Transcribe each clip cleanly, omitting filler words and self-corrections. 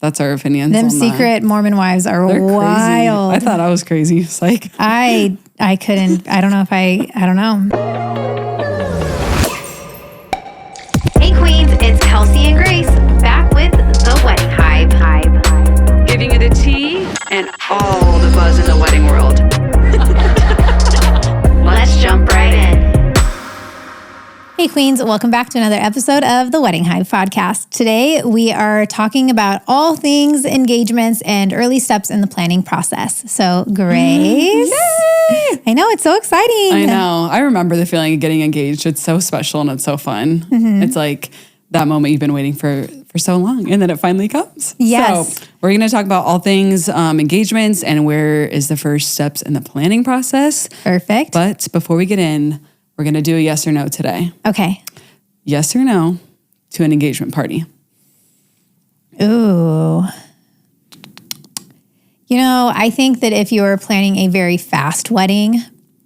That's our opinions. Them secret Mormon wives are wild. Crazy. I thought I was crazy. It's like I couldn't. I don't know if I don't know. Hey Queens, it's Kelsey and Grace back with the Wedding Hive. Giving you the tea and all the buzz in the wedding world. Let's jump right in. Hey Queens, welcome back to another episode of the Wedding Hive podcast. Today we are talking about all things engagements and early steps in the planning process. So Grace, Yay! I know it's so exciting. I know. I remember the feeling of getting engaged. It's so special and it's so fun. Mm-hmm. It's like that moment you've been waiting for so long and then it finally comes. Yes. So we're going to talk about all things engagements and where is the first steps in the planning process. Perfect. But before we get in, we're going to do a yes or no today. Okay. Yes or no to an engagement party? Ooh. You know, I think that if you're planning a very fast wedding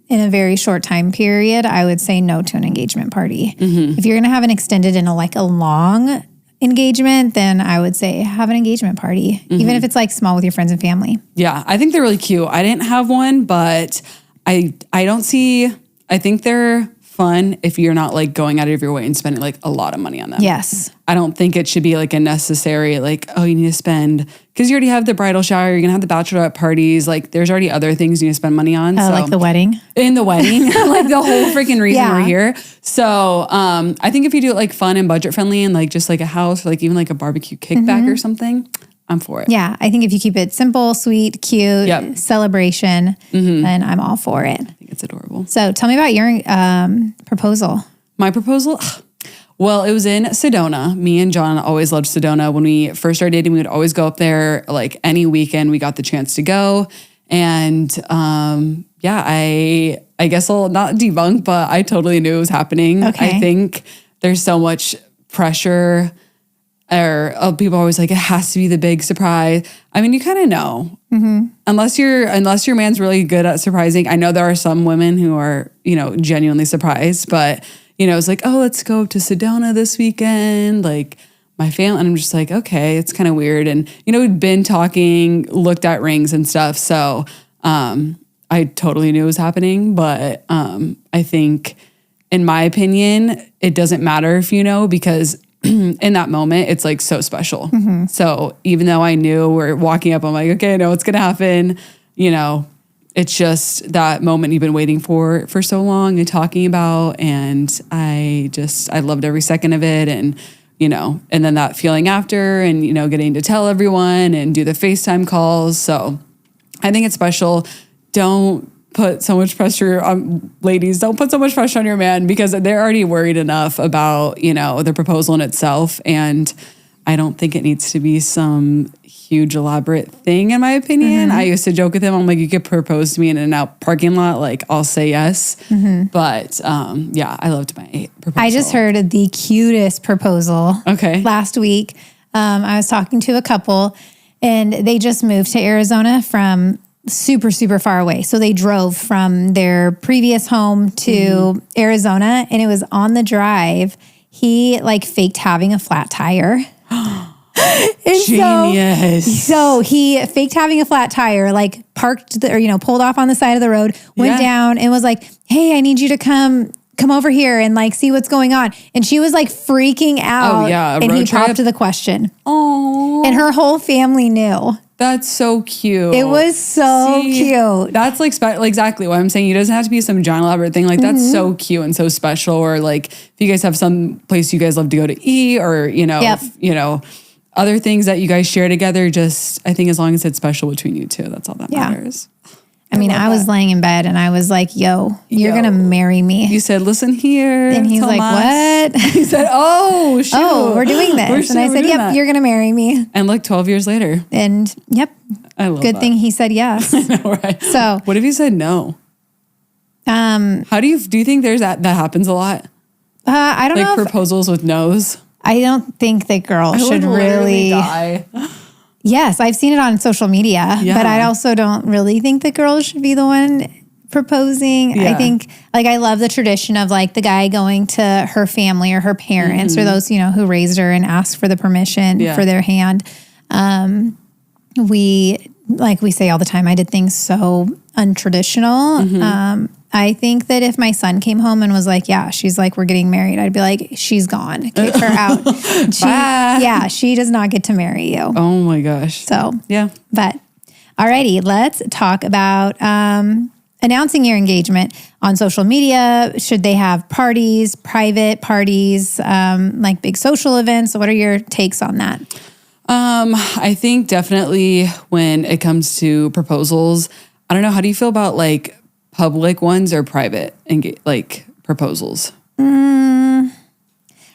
in a very short time period, I would say no to an engagement party. Mm-hmm. If you're going to have an extended and a long engagement, then I would say have an engagement party, mm-hmm. even if it's like small with your friends and family. Yeah, I think they're really cute. I didn't have one, but I think they're fun if you're not like going out of your way and spending like a lot of money on them. Yes. I don't think it should be like a necessary, like, oh, you need to spend, because you already have the bridal shower, you're going to have the bachelorette parties. Like there's already other things you need to spend money on. So, like the wedding? In the wedding, like the whole freaking reason we're here. So I think if you do it like fun and budget friendly and like just like a house or like even like a barbecue kickback mm-hmm. or something, I'm for it. Yeah, I think if you keep it simple, sweet, cute, celebration, mm-hmm. then I'm all for it. I think it's adorable. So tell me about your proposal. My proposal? Well, it was in Sedona. Me and John always loved Sedona. When we first started dating, we would always go up there like any weekend we got the chance to go. And I guess I'll not debunk, but I totally knew it was happening. Okay. I think there's so much pressure or people are always like, it has to be the big surprise. I mean, you kind of know, mm-hmm. unless your man's really good at surprising. I know there are some women who are, genuinely surprised, but it's like, oh, let's go to Sedona this weekend. Like my family, and I'm just like, okay, it's kind of weird. And, we'd been talking, looked at rings and stuff. So, I totally knew it was happening, but, I think in my opinion, it doesn't matter if because in that moment, it's like so special. Mm-hmm. So even though I knew we're walking up, I'm like, okay, I know what's going to happen. It's just that moment you've been waiting for so long and talking about. And I loved every second of it. And, and then that feeling after and, getting to tell everyone and do the FaceTime calls. So I think it's special. Don't put so much pressure on ladies. Don't put so much pressure on your man because they're already worried enough about, the proposal in itself. And I don't think it needs to be some huge elaborate thing in my opinion. Mm-hmm. I used to joke with him. I'm like, you could propose to me in an out parking lot. Like I'll say yes. Mm-hmm. But I loved my proposal. I just heard the cutest proposal last week. I was talking to a couple and they just moved to Arizona from super, super far away. So they drove from their previous home to mm-hmm. Arizona, and it was on the drive. He like faked having a flat tire. Genius. So he faked having a flat tire, like parked pulled off on the side of the road, went down and was like, hey, I need you to come over here and like see what's going on. And she was like freaking out. Oh yeah. And he popped the question. Oh. And her whole family knew. That's so cute. It was so cute. That's like exactly what I'm saying. It doesn't have to be some giant elaborate thing. Like that's mm-hmm. so cute and so special. Or like if you guys have some place you guys love to go to eat, or other things that you guys share together. Just I think as long as it's special between you two, that's all that matters. I was laying in bed and I was like, yo, you're going to marry me. You said, listen here. And he's like, what? He said, oh, shoot. Oh, we're doing this. And I said, yep, you're going to marry me. And look, 12 years later. And yep. I love Good thing he said yes. I know, right? So. What if he said no? How do you think there's that happens a lot? I don't know. Like proposals with no's? I don't think that girls should really die. Yes, I've seen it on social media, but I also don't really think that girls should be the one proposing. Yeah. I think, like, I love the tradition of, like, the guy going to her family or her parents or those, who raised her and asked for the permission for their hand. We, like we say all the time, I did things so untraditional. I think that if my son came home and was like, yeah, she's like, we're getting married, I'd be like, she's gone. Kick her out. She does not get to marry you. Oh my gosh. So, yeah. But alrighty, let's talk about announcing your engagement on social media. Should they have parties, private parties, like big social events? What are your takes on that? I think definitely when it comes to proposals, I don't know, how do you feel about like public ones or private like proposals? I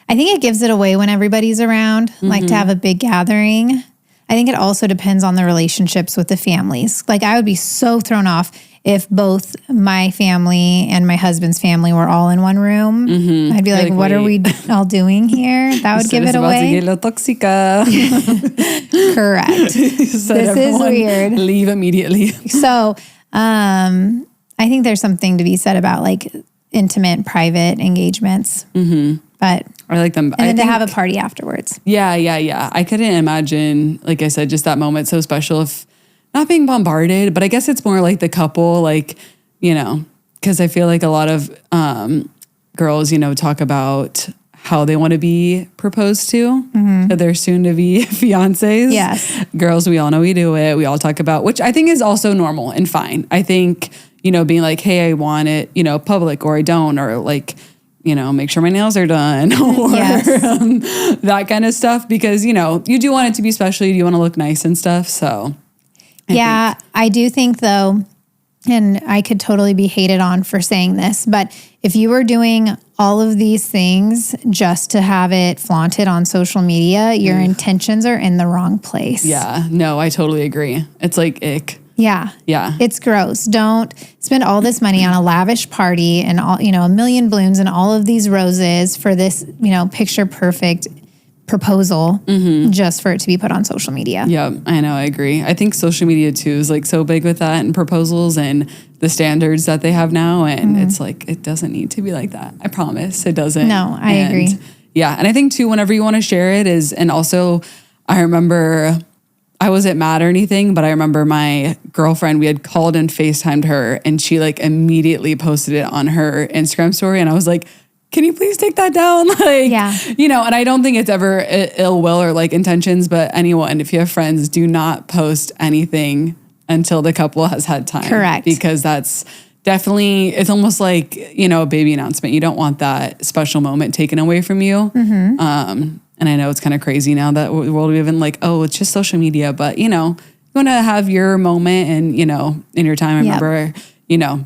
think it gives it away when everybody's around, like to have a big gathering. I think it also depends on the relationships with the families. Like I would be so thrown off if both my family and my husband's family were all in one room. I'd be like, what are we all doing here? That would give it away. Toxica. Correct. This is weird. Leave immediately. So I think there's something to be said about like intimate, private engagements. But I like them. And then to have a party afterwards. Yeah. I couldn't imagine, like I said, just that moment so special if not being bombarded, but I guess it's more like the couple, like, you know, because I feel like a lot of girls, you know, talk about how they want to be proposed to their soon to be fiancés. Yes. Girls, we all know we do it. We all talk about, which I think is also normal and fine. I think, you know, being like, hey, I want it, you know, public, or I don't, or like, you know, make sure my nails are done or that kind of stuff, because, you know, you do want it to be special. You do want to look nice and stuff. So I do think though, and I could totally be hated on for saying this, but if you were doing all of these things just to have it flaunted on social media, your intentions are in the wrong place. Yeah, no, I totally agree. It's like ick. Yeah. It's gross. Don't spend all this money on a lavish party and all, you know, a million balloons and all of these roses for this, you know, picture perfect proposal just for it to be put on social media. Yeah, I know. I agree. I think social media too is like so big with that and proposals and the standards that they have now. And it's like, it doesn't need to be like that. I promise it doesn't. No, I agree. Yeah. And I think too, whenever you want to share it is, and also I remember I wasn't mad or anything, but I remember my girlfriend, we had called and FaceTimed her and she like immediately posted it on her Instagram story. And I was like, can you please take that down? Like, you know, and I don't think it's ever ill will or like intentions, but anyone, if you have friends, do not post anything until the couple has had time. Correct. Because that's definitely, it's almost like, you know, a baby announcement. You don't want that special moment taken away from you. And I know it's kind of crazy now that the world we live in, like, oh, it's just social media, but you know, you want to have your moment and, you know, in your time. I remember, you know,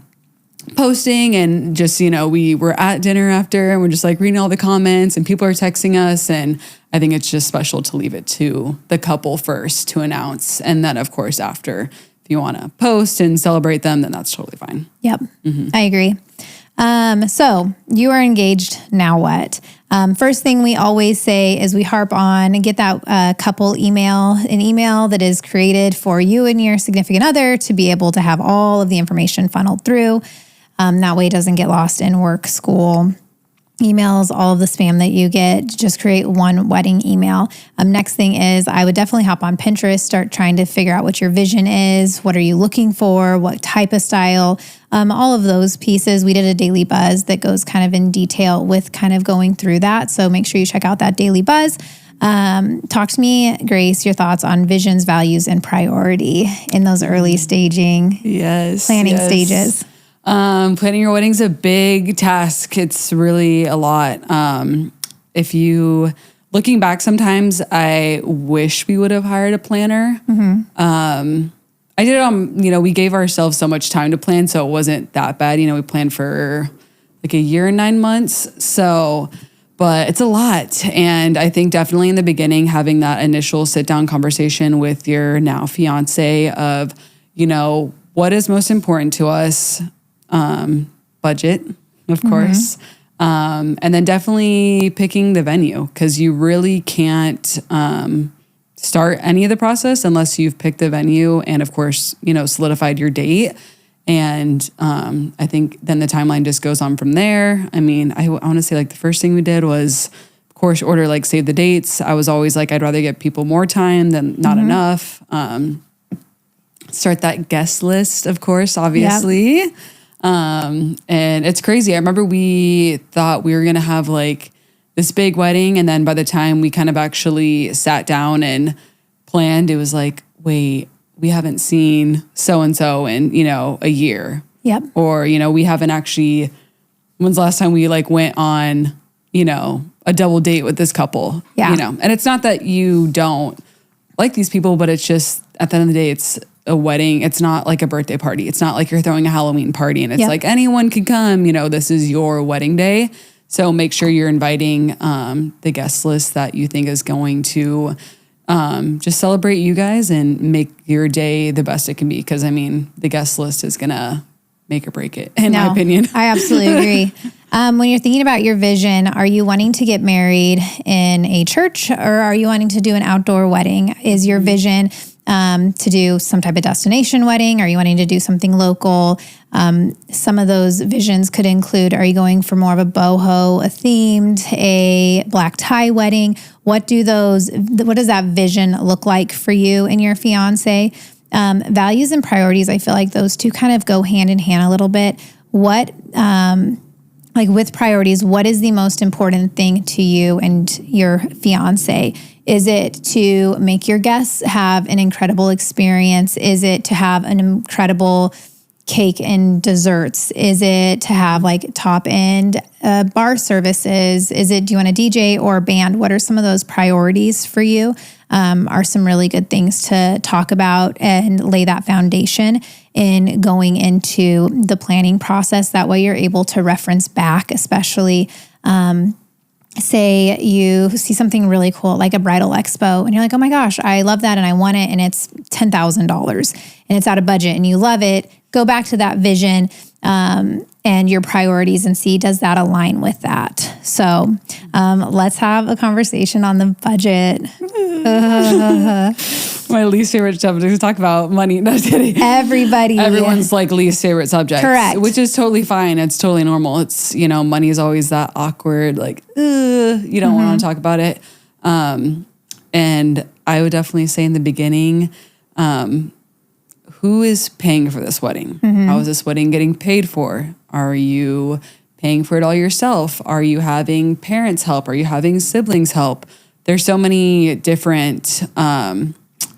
posting and just, you know, we were at dinner after and we're just like reading all the comments and people are texting us. And I think it's just special to leave it to the couple first to announce. And then of course, after, if you want to post and celebrate them, then that's totally fine. Yep. I agree. So you are engaged. Now what? First thing we always say is we harp on and get that couple email, an email that is created for you and your significant other to be able to have all of the information funneled through. That way it doesn't get lost in work, school, emails, all of the spam that you get. Just create one wedding email. Next thing is I would definitely hop on Pinterest, start trying to figure out what your vision is. What are you looking for? What type of style? All of those pieces. We did a daily buzz that goes kind of in detail with kind of going through that. So make sure you check out that daily buzz. Talk to me, Grace, your thoughts on visions, values, and priority in those early staging, planning stages. Planning your wedding's a big task. It's really a lot. If you, looking back, sometimes I wish we would have hired a planner. I did it you know, we gave ourselves so much time to plan, so it wasn't that bad. You know, we planned for like a year and 9 months. So, but it's a lot. And I think definitely in the beginning, having that initial sit down conversation with your now fiance of, you know, what is most important to us? Budget, of course. And then definitely picking the venue, because you really can't start any of the process unless you've picked the venue and of course, you know, solidified your date. And I think then the timeline just goes on from there. I mean, I want to say like the first thing we did was, of course, order like save the dates. I was always like, I'd rather give people more time than not enough. Start that guest list, of course, obviously. Yep. And it's crazy. I remember we thought we were going to have like this big wedding. And then by the time we kind of actually sat down and planned, it was like, wait, we haven't seen so-and-so in, a year. Yep. Or, we haven't actually, when's the last time we like went on, a double date with this couple? Yeah. And it's not that you don't like these people, but it's just at the end of the day, it's a wedding. It's not like a birthday party. It's not like you're throwing a Halloween party and it's like anyone can come, this is your wedding day. So make sure you're inviting the guest list that you think is going to just celebrate you guys and make your day the best it can be. Because, the guest list is going to make or break it, in my opinion. I absolutely agree. When you're thinking about your vision, are you wanting to get married in a church or are you wanting to do an outdoor wedding? Is your vision to do some type of destination wedding? Are you wanting to do something local? Some of those visions could include, are you going for more of a boho, a themed, a black tie wedding? What does that vision look like for you and your fiance? Values and priorities, I feel like those two kind of go hand in hand a little bit. With priorities, what is the most important thing to you and your fiance? Is it to make your guests have an incredible experience? Is it to have an incredible cake and desserts? Is it to have like top end bar services? Do you want a DJ or a band? What are some of those priorities for you? Are some really good things to talk about and lay that foundation in going into the planning process. That way you're able to reference back, especially say you see something really cool like a bridal expo and you're like, oh my gosh, I love that and I want it and it's $10,000 and it's out of budget and you love it. Go back to that vision and your priorities and see, does that align with that? So let's have a conversation on the budget. My least favorite subject to talk about money. No, just kidding. Everyone's like least favorite subject. Correct. Which is totally fine. It's totally normal. It's, money is always that awkward, like, you don't want to talk about it. And I would definitely say in the beginning, who is paying for this wedding? How is this wedding getting paid for? Are you paying for it all yourself? Are you having parents help? Are you having siblings help? There's so many different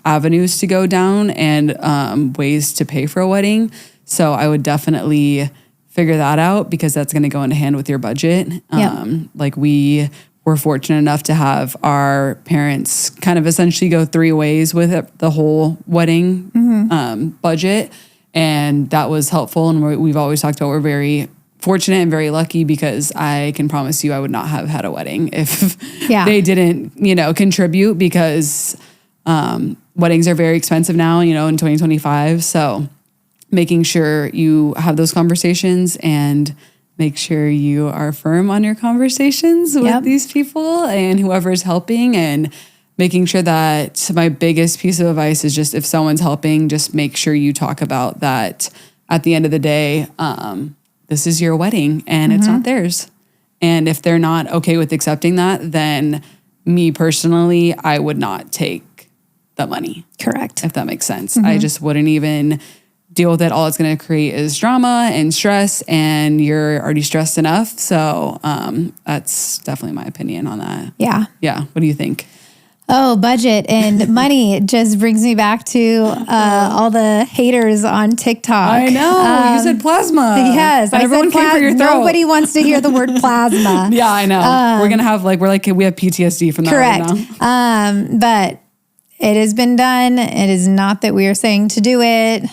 avenues to go down and ways to pay for a wedding. So I would definitely figure that out because that's going to go into hand with your budget. Like we were fortunate enough to have our parents kind of essentially go 3 ways with the whole wedding budget. And that was helpful. And we've always talked about we're very fortunate and very lucky because I can promise you I would not have had a wedding if they didn't, contribute because weddings are very expensive now, in 2025. So making sure you have those conversations and make sure you are firm on your conversations with these people and whoever's helping, and making sure that my biggest piece of advice is just if someone's helping, just make sure you talk about that at the end of the day. This is your wedding and it's not theirs. And if they're not okay with accepting that, then me personally, I would not take the money. Correct. If that makes sense. I just wouldn't even deal with it. All it's going to create is drama and stress, and you're already stressed enough. So that's definitely my opinion on that. Yeah. Yeah. What do you think? Oh, budget and money just brings me back to all the haters on TikTok. I know. You said plasma. Yes. And everyone came for your throat. Nobody wants to hear the word plasma. Yeah, I know. We're going to have we have PTSD from that correct. right now. But it has been done. It is not that we are saying to do it.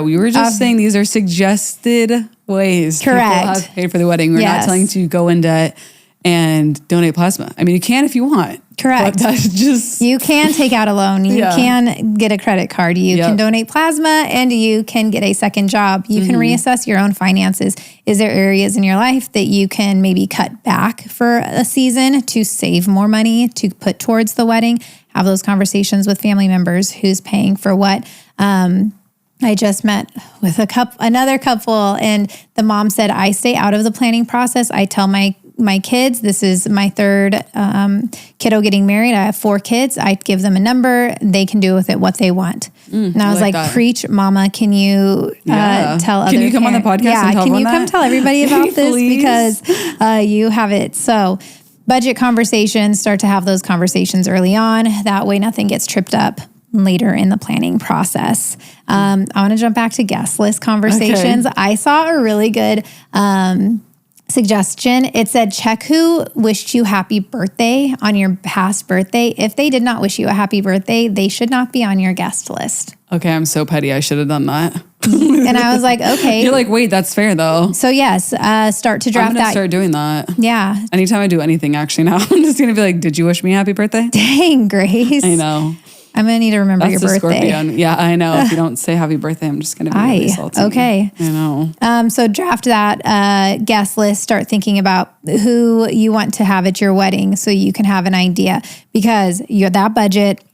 We were just saying these are suggested ways. Correct. People have paid for the wedding. We're not telling you to go in debt and donate plasma. I mean, you can if you want. Correct. But that's just... You can take out a loan. You can get a credit card. You can donate plasma, and you can get a second job. You can reassess your own finances. Is there areas in your life that you can maybe cut back for a season to save more money to put towards the wedding? Have those conversations with family members. Who's paying for what? I just met with another couple, and the mom said, I stay out of the planning process. I tell my my kids. This is my third kiddo getting married. I have 4 kids. I give them a number. They can do with it what they want. And I was like, preach, mama. Can you tell other Can you come on the podcast and tell can you them come that? tell everybody about this? Because you have it. So budget conversations, start to have those conversations early on. That way nothing gets tripped up later in the planning process. I want to jump back to guest list conversations. Okay. I saw a really good suggestion. It said, check who wished you happy birthday on your past birthday. If they did not wish you a happy birthday, they should not be on your guest list. Okay, I'm so petty. I should have done that. And I was like, okay. You're like, wait, that's fair though. So yes, start to draft I'm gonna start doing that. Yeah. Anytime I do anything actually now, I'm just going to be like, did you wish me a happy birthday? Dang, Grace. I know. I'm going to need to remember your birthday. Scorpion. Yeah, I know. If you don't say happy birthday, I'm just going to be really salty. Okay. I know. So draft that guest list. Start thinking about who you want to have at your wedding so you can have an idea. Because that budget,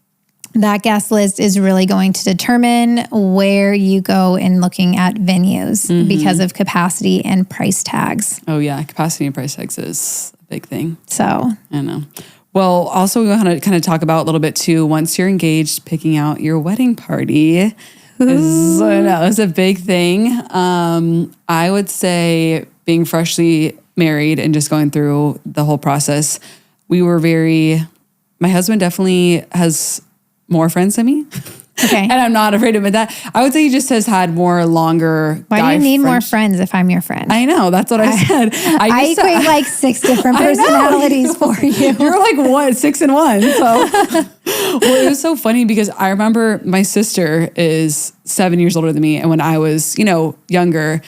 that guest list is really going to determine where you go in looking at venues because of capacity and price tags. Oh, yeah. Capacity and price tags is a big thing. So I know. Well, also we want to kind of talk about a little bit too, once you're engaged, picking out your wedding party is a big thing. I would say being freshly married and just going through the whole process, my husband definitely has more friends than me. Okay. And I'm not afraid to admit that. I would say he just has had longer. Why do you need more friends if I'm your friend? I know. That's what I said. I equate like 6 different personalities for you. You're like, what? 6 in 1. So, well, it was so funny because I remember my sister is 7 years older than me. And when I was, younger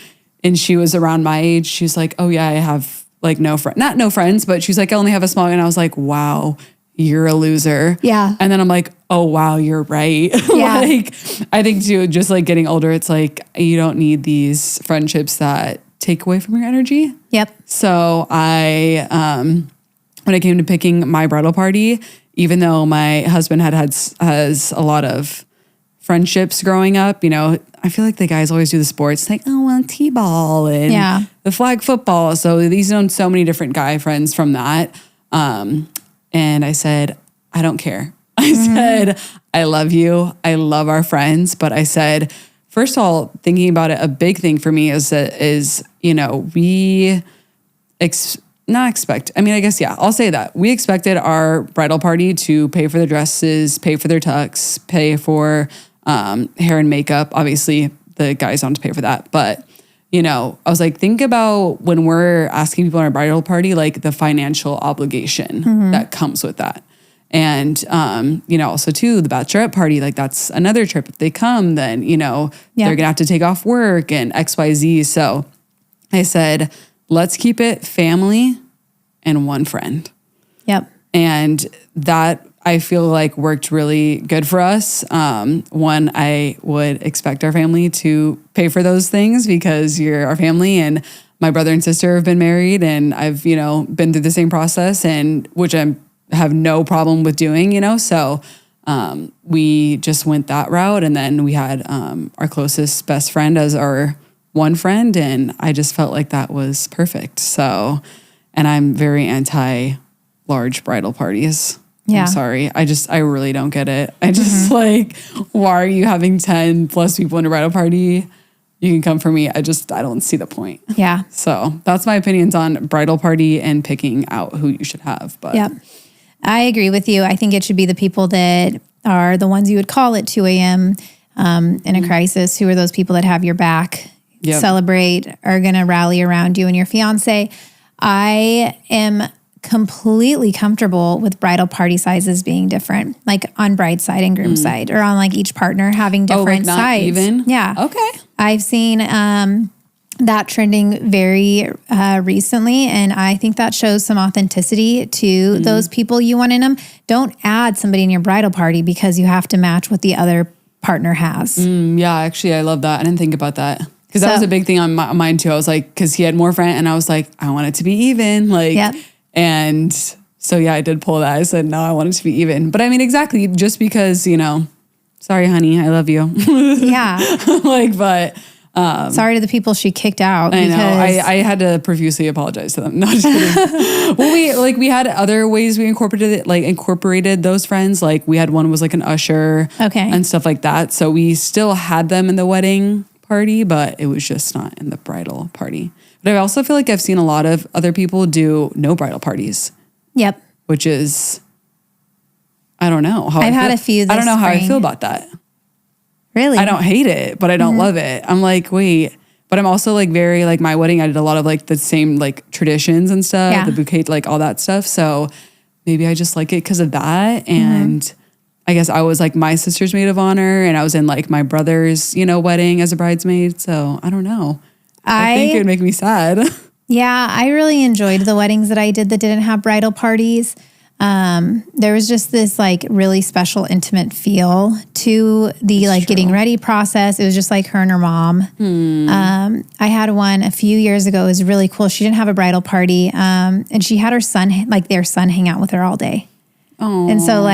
and she was around my age, she was like, oh yeah, I have like not no friends, but she's like, I only have a small, and I was like, wow, you're a loser. Yeah. And then I'm like, oh, wow, you're right. Yeah. Like, I think too, just like getting older, it's like, you don't need these friendships that take away from your energy. Yep. So when it came to picking my bridal party, even though my husband has a lot of friendships growing up, I feel like the guys always do the sports, like, oh, well, T-ball and the flag football. So he's known so many different guy friends from that. And I said, I don't care. I said, I love you. I love our friends. But I said, first of all, thinking about it, a big thing for me is we not expect. I mean, I guess, yeah, I'll say that. We expected our bridal party to pay for their dresses, pay for their tux, pay for hair and makeup. Obviously, the guys don't have to pay for that. But I was like, think about when we're asking people on our bridal party, like the financial obligation that comes with that. And, also too, the bachelorette party, like that's another trip. If they come, then, they're going to have to take off work and X, Y, Z. So I said, let's keep it family and one friend. Yep. And that I feel like worked really good for us. One, I would expect our family to pay for those things because you're our family, and my brother and sister have been married, and I've, been through the same process, and which I have no problem with doing, So we just went that route, and then we had our closest best friend as our one friend, and I just felt like that was perfect. So, and I'm very anti large bridal parties. Yeah. I'm sorry. I really don't get it. I just like, why are you having 10 plus people in a bridal party? You can come for me. I don't see the point. Yeah. So that's my opinions on bridal party and picking out who you should have. But yep. I agree with you. I think it should be the people that are the ones you would call at 2 a.m. In a crisis, who are those people that have your back, celebrate, are going to rally around you and your fiance. I am completely comfortable with bridal party sizes being different, like on bride's side and groom's side, or on like each partner having different sides. Even? Yeah. Okay. I've seen that trending very recently, and I think that shows some authenticity to those people you want in them. Don't add somebody in your bridal party because you have to match what the other partner has. Yeah, actually, I love that. I didn't think about that. Because that was a big thing on mine too. I was like, because he had more friends, and I was like, I want it to be even. Like, and so yeah, I did pull that. I said, no, I want it to be even. But I mean, exactly, just because, sorry, honey, I love you. Yeah. But Sorry to the people she kicked out. I know. I had to profusely apologize to them. No, just kidding. Well, we had other ways we incorporated those friends. Like we had one was like an usher, and stuff like that. So we still had them in the wedding party, but it was just not in the bridal party. But I also feel like I've seen a lot of other people do no bridal parties. Yep. Which is, I don't know how I've had a few. I don't know how I feel about that. Really? I don't hate it, but I don't love it. I'm like, wait, but I'm also like very like my wedding. I did a lot of like the same like traditions and stuff, the bouquet, like all that stuff. So maybe I just like it because of that. And I guess I was like my sister's maid of honor, and I was in like my brother's, wedding as a bridesmaid. So I don't know. I think it would make me sad. Yeah, I really enjoyed the weddings that I did that didn't have bridal parties. There was just this like really special, intimate feel to the getting ready process. It was just like her and her mom. I had one a few years ago. It was really cool. She didn't have a bridal party. And she had her son, their son hang out with her all day. Aww. And so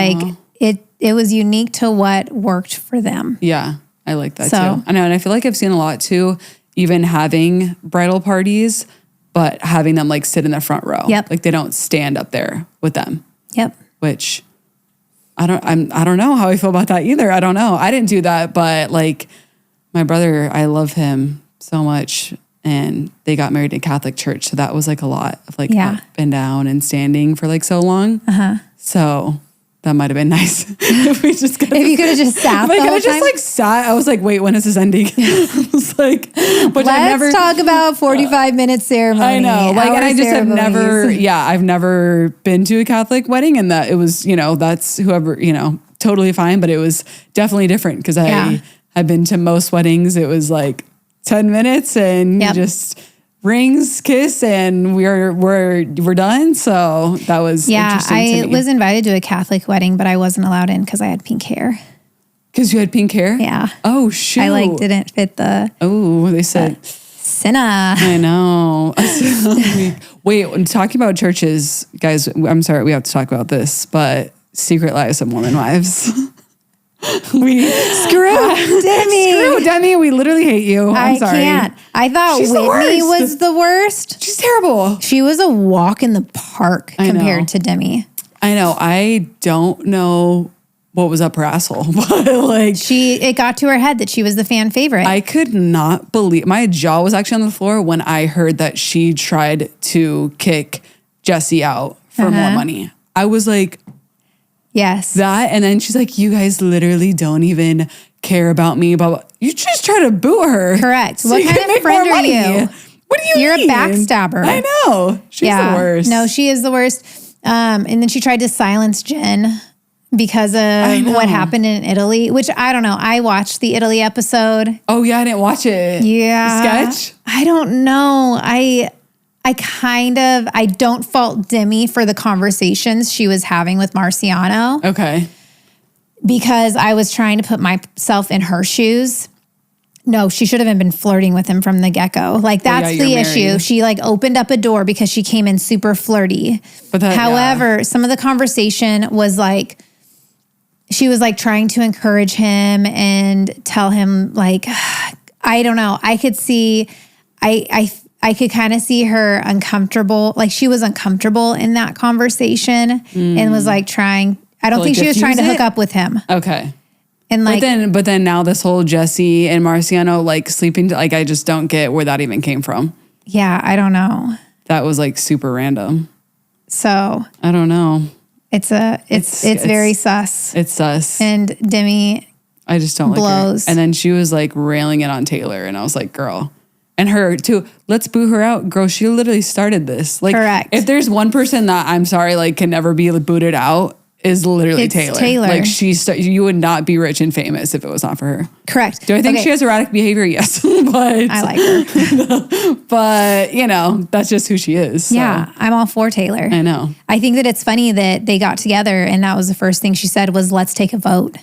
it was unique to what worked for them. Yeah. I like that too. I know. And I feel like I've seen a lot too, even having bridal parties, but having them like sit in the front row. Yep. Like they don't stand up there with them. Yep. Which I don't know how I feel about that either. I don't know. I didn't do that, but like my brother, I love him so much, and they got married in a Catholic church. So that was like a lot of like up and down and standing for like so long. So that might have been nice if we just got if you could have just sat. I could have just like sat. I was like, wait, when is this ending? I was like, but let's talk about 45-minute ceremony. I know, like, and I just have never, I've never been to a Catholic wedding, and that it was, that's whoever, totally fine, but it was definitely different because I had been to most weddings. It was like 10 minutes and just rings, kiss, and we're done. So that was interesting to me. I was invited to a Catholic wedding, but I wasn't allowed in because I had pink hair. Because you had pink hair? Yeah. Oh, shoot. I didn't fit the... Oh, they said... Sinna. I know. Wait, talking about churches, guys, I'm sorry, we have to talk about this, but Secret Lives of Mormon Wives. Screw Demi. We literally hate you. I'm sorry. I can't. I thought Whitney was the worst. She's terrible. She was a walk in the park compared to Demi. I know. I don't know what was up her asshole, but it got to her head that she was the fan favorite. I could not believe, my jaw was actually on the floor when I heard that she tried to kick Jesse out for more money. I was like, yes. That, and then she's like, you guys literally don't even care about me, but you just try to boot her. Correct. So what kind of friend are you? What do you mean? You're a backstabber. I know. She's the worst. No, she is the worst. And then she tried to silence Jen because of what happened in Italy, which I don't know. I watched the Italy episode. Oh yeah, I didn't watch it. Yeah. The sketch? I don't know. I don't fault Demi for the conversations she was having with Marciano. Okay. Because I was trying to put myself in her shoes. No, she should have been flirting with him from the get-go. That's the issue. She opened up a door because she came in super flirty. However, some of the conversation was she was trying to encourage him and tell him I don't know. I could see, I could kind of see her uncomfortable. She was uncomfortable in that conversation and was trying, I don't think she was trying to hook up with him. Okay. And but then now this whole Jesse and Marciano sleeping, I just don't get where that even came from. Yeah, I don't know. That was super random. So I don't know. It's very sus. It's sus. And Demi, I just don't blows. Like her. And then she was railing it on Taylor, and I was like, girl. And her too. Let's boo her out, girl. She literally started this. Correct. If there's one person that I'm sorry, can never be booted out, is literally Taylor. You would not be rich and famous if it was not for her. Correct. Do I think she has erratic behavior? Yes, but I like her. But that's just who she is. So. Yeah, I'm all for Taylor. I know. I think that it's funny that they got together and that was the first thing she said was, "Let's take a vote."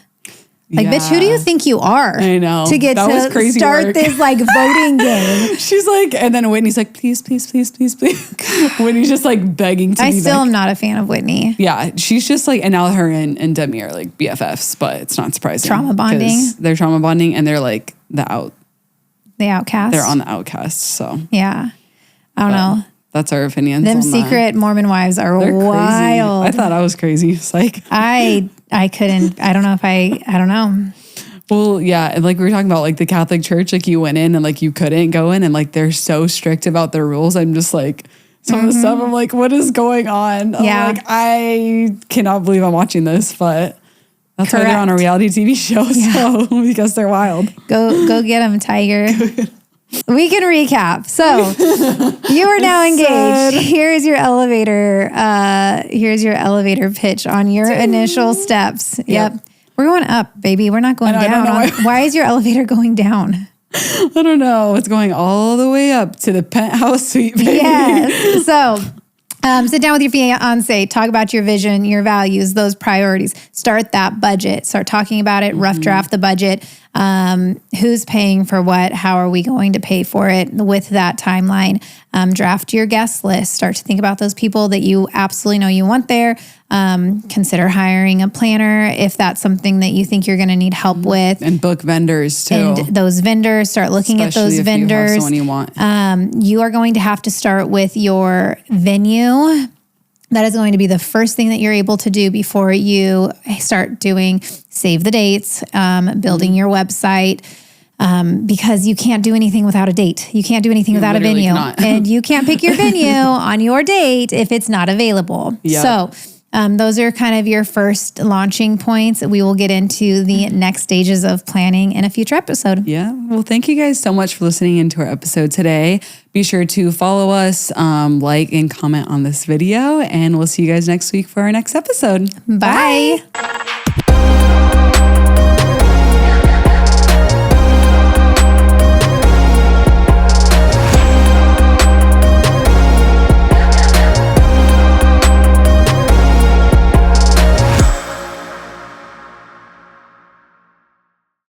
Bitch, who do you think you are? I know. To get to crazy start work. this voting game. She's and then Whitney's please, please, please, please, please. Whitney's just begging to be I still am not a fan of Whitney. Yeah, she's just and now her and Demi are BFFs, but it's not surprising. Trauma bonding. They're trauma bonding and they're the the outcast. They're on the outcast. So yeah, I don't know. That's our opinions. Them secret Mormon wives are wild. Crazy. I thought I was crazy. It's like I couldn't. I don't know if I don't know. Well, yeah, and like we were talking about, like the Catholic Church, like you went in and like you couldn't go in, and like they're so strict about their rules. I'm just like some of the stuff. I'm like, what is going on? Yeah, I'm like, I cannot believe I'm watching this, but that's why they're on a reality TV show. So because they're wild. Go get them, Tiger. We can recap. So you are now engaged. Here's your elevator. Here's your elevator pitch on your initial steps. Yep. We're going up, baby. We're not going down. Why is your elevator going down? I don't know. It's going all the way up to the penthouse suite, baby. Yes. So sit down with your fiance, talk about your vision, your values, those priorities. Start that budget. Start talking about it. Rough draft the budget. Who's paying for what? How are we going to pay for it with that timeline? Draft your guest list. Start to think about those people that you absolutely know you want there. Consider hiring a planner if that's something that you think you're going to need help with. And book vendors too. And those vendors, start looking at those vendors. You have someone you want. You are going to have to start with your venue. That is going to be the first thing that you're able to do before you start doing save the dates, building your website, because you can't do anything without a date. You can't do anything without a venue. And you can't pick your venue on your date if it's not available. Yep. So those are kind of your first launching points. We will get into the next stages of planning in a future episode. Yeah. Well, thank you guys so much for listening into our episode today. Be sure to follow us, like, and comment on this video, and we'll see you guys next week for our next episode. Bye.